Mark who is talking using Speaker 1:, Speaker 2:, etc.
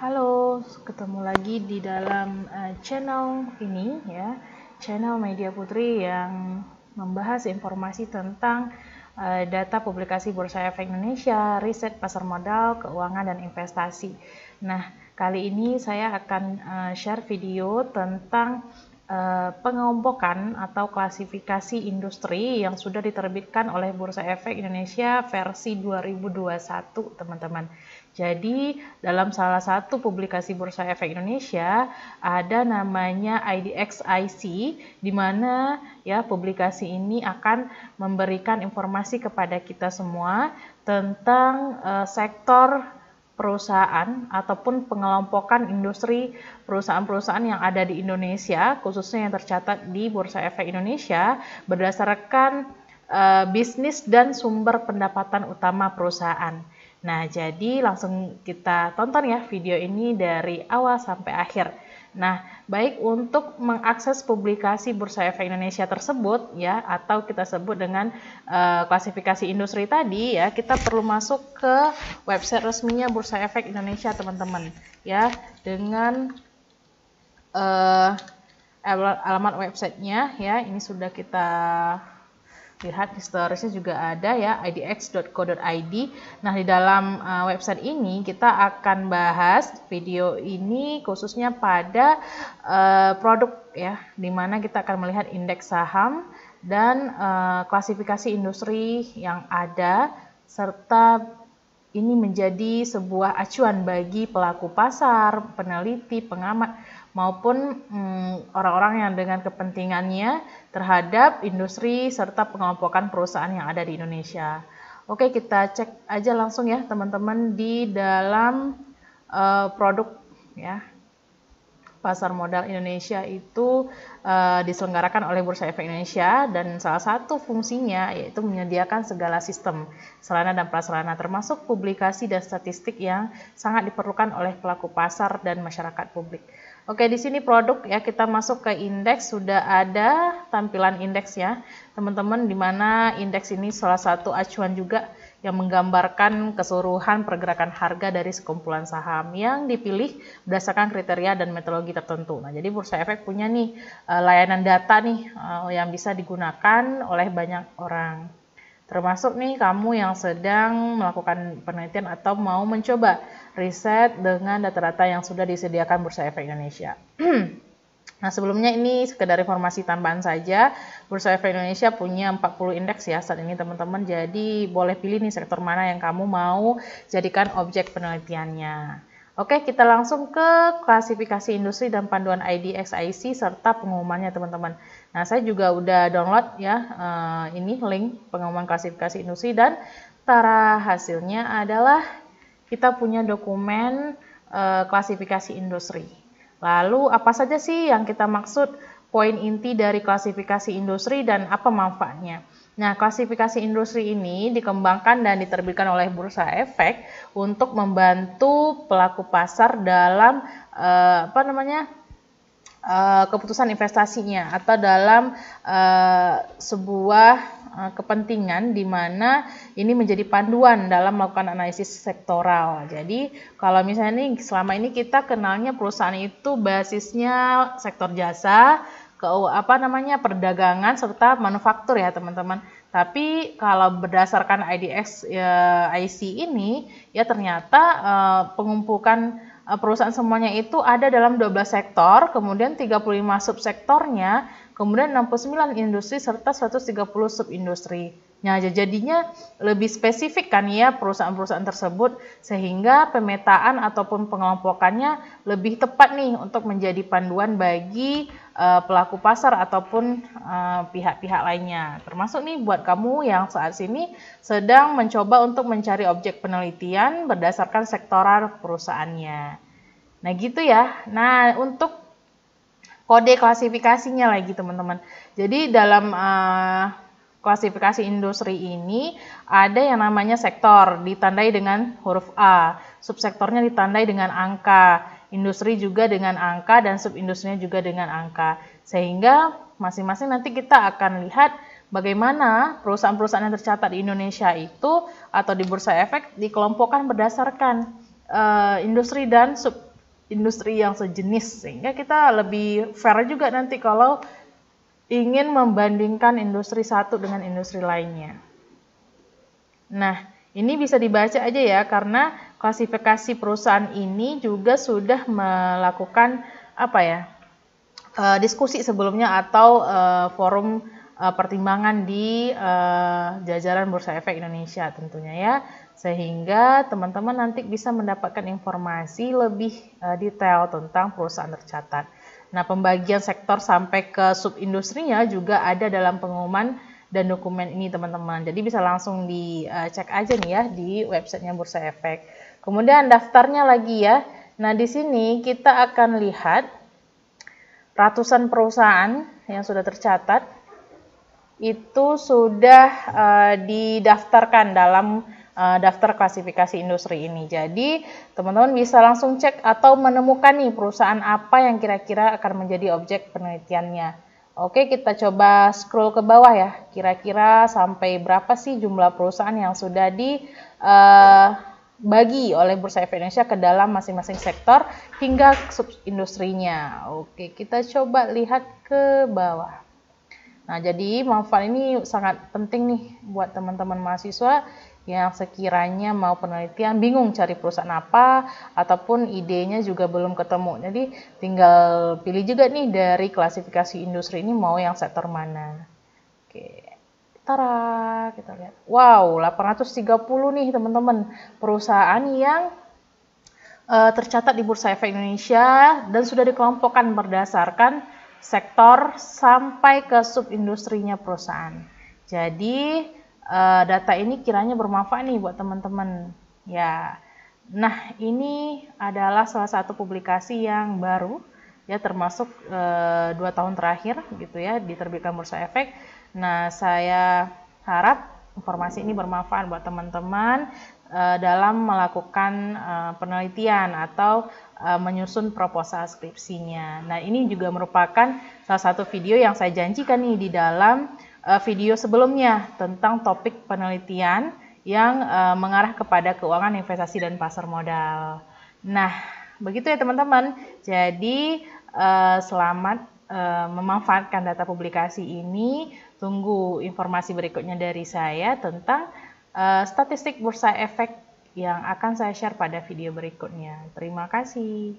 Speaker 1: Halo, ketemu lagi di dalam channel ini ya, channel Media Putri yang membahas informasi tentang data publikasi Bursa Efek Indonesia, riset pasar modal, keuangan dan investasi. Nah, kali ini saya akan share video tentang pengelompokan atau klasifikasi industri yang sudah diterbitkan oleh Bursa Efek Indonesia versi 2021, teman-teman. Jadi, dalam salah satu publikasi Bursa Efek Indonesia ada namanya IDX-IC, di mana ya publikasi ini akan memberikan informasi kepada kita semua tentang sektor perusahaan ataupun pengelompokan industri perusahaan-perusahaan yang ada di Indonesia, khususnya yang tercatat di Bursa Efek Indonesia berdasarkan bisnis dan sumber pendapatan utama perusahaan. Nah, jadi langsung kita tonton ya video ini dari awal sampai akhir. Nah, baik untuk mengakses publikasi Bursa Efek Indonesia tersebut ya, atau kita sebut dengan klasifikasi industri tadi ya, kita perlu masuk ke website resminya Bursa Efek Indonesia, teman-teman ya, dengan alamat websitenya ya. Ini sudah kita lihat, historisnya juga ada ya, idx.co.id. Nah, di dalam website ini kita akan bahas video ini khususnya pada produk ya, dimana kita akan melihat indeks saham dan klasifikasi industri yang ada, serta ini menjadi sebuah acuan bagi pelaku pasar, peneliti, pengamat, maupun orang-orang yang dengan kepentingannya terhadap industri serta pengelompokan perusahaan yang ada di Indonesia. Oke, kita cek aja langsung ya teman-teman di dalam produk ya. Pasar modal Indonesia itu diselenggarakan oleh Bursa Efek Indonesia, dan salah satu fungsinya yaitu menyediakan segala sistem, sarana dan prasarana termasuk publikasi dan statistik yang sangat diperlukan oleh pelaku pasar dan masyarakat publik. Oke, di sini produk ya, kita masuk ke indeks, sudah ada tampilan indeks ya teman-teman, di mana indeks ini salah satu acuan juga yang menggambarkan keseluruhan pergerakan harga dari sekumpulan saham yang dipilih berdasarkan kriteria dan metodologi tertentu. Nah, jadi Bursa Efek punya nih layanan data nih yang bisa digunakan oleh banyak orang. Termasuk nih kamu yang sedang melakukan penelitian atau mau mencoba riset dengan data-data yang sudah disediakan Bursa Efek Indonesia. Nah, sebelumnya ini sekedar informasi tambahan saja. Bursa Efek Indonesia punya 40 indeks ya saat ini, teman-teman. Jadi boleh pilih nih sektor mana yang kamu mau jadikan objek penelitiannya. Oke, kita langsung ke klasifikasi industri dan panduan IDX-IC serta pengumumannya, teman-teman. Nah, saya juga udah download ya ini link pengumuman klasifikasi industri, dan cara hasilnya adalah kita punya dokumen klasifikasi industri. Lalu apa saja sih yang kita maksud, poin inti dari klasifikasi industri dan apa manfaatnya? Nah, klasifikasi industri ini dikembangkan dan diterbitkan oleh Bursa Efek untuk membantu pelaku pasar dalam keputusan investasinya, atau dalam sebuah kepentingan di mana ini menjadi panduan dalam melakukan analisis sektoral. Jadi kalau misalnya nih selama ini kita kenalnya perusahaan itu basisnya sektor jasa, perdagangan serta manufaktur ya teman-teman. Tapi kalau berdasarkan IDX IC ini ya, ternyata pengumpulan perusahaan semuanya itu ada dalam 12 sektor, kemudian 35 subsektornya, kemudian 69 industri serta 130 subindustri. Nah, jadinya lebih spesifik kan ya perusahaan-perusahaan tersebut, sehingga pemetaan ataupun pengelompokannya lebih tepat nih untuk menjadi panduan bagi pelaku pasar ataupun pihak-pihak lainnya. Termasuk nih buat kamu yang saat ini sedang mencoba untuk mencari objek penelitian berdasarkan sektoral perusahaannya. Nah, gitu ya. Nah, untuk kode klasifikasinya lagi teman-teman. Jadi dalam klasifikasi industri ini ada yang namanya sektor, ditandai dengan huruf A, subsektornya ditandai dengan angka, industri juga dengan angka, dan subindustrinya juga dengan angka. Sehingga masing-masing nanti kita akan lihat bagaimana perusahaan-perusahaan yang tercatat di Indonesia itu atau di Bursa Efek dikelompokkan berdasarkan industri dan sub industri yang sejenis, sehingga kita lebih fair juga nanti kalau ingin membandingkan industri satu dengan industri lainnya. Nah, ini bisa dibaca aja ya, karena klasifikasi perusahaan ini juga sudah melakukan diskusi sebelumnya atau forum pertimbangan di jajaran Bursa Efek Indonesia tentunya ya, sehingga teman-teman nanti bisa mendapatkan informasi lebih detail tentang perusahaan tercatat. Nah, pembagian sektor sampai ke subindustrinya juga ada dalam pengumuman dan dokumen ini teman-teman. Jadi bisa langsung dicek aja nih ya di websitenya Bursa Efek. Kemudian daftarnya lagi ya. Nah, di sini kita akan lihat ratusan perusahaan yang sudah tercatat itu sudah didaftarkan dalam daftar klasifikasi industri ini. Jadi teman-teman bisa langsung cek atau menemukan nih perusahaan apa yang kira-kira akan menjadi objek penelitiannya. Oke, kita coba scroll ke bawah ya. Kira-kira sampai berapa sih jumlah perusahaan yang sudah dibagi oleh Bursa Efek Indonesia ke dalam masing-masing sektor hingga subindustrinya. Oke, kita coba lihat ke bawah. Nah, jadi manfaat ini sangat penting nih buat teman-teman mahasiswa yang sekiranya mau penelitian, bingung cari perusahaan apa, ataupun idenya juga belum ketemu. Jadi tinggal pilih juga nih dari klasifikasi industri ini mau yang sektor mana. Oke, tara, kita lihat. Wow, 830 nih teman-teman perusahaan yang tercatat di Bursa Efek Indonesia dan sudah dikelompokkan berdasarkan sektor sampai ke subindustrinya perusahaan. Jadi data ini kiranya bermanfaat nih buat teman-teman ya. Nah, ini adalah salah satu publikasi yang baru ya, termasuk 2 tahun terakhir gitu ya, diterbitkan Bursa Efek. Nah, saya harap informasi ini bermanfaat buat teman-teman dalam melakukan penelitian atau menyusun proposal skripsinya. Nah, ini juga merupakan salah satu video yang saya janjikan nih di dalam video sebelumnya tentang topik penelitian yang mengarah kepada keuangan, investasi, dan pasar modal. Nah, begitu ya teman-teman. Jadi, selamat memanfaatkan data publikasi ini. Tunggu informasi berikutnya dari saya tentang statistik Bursa Efek yang akan saya share pada video berikutnya. Terima kasih.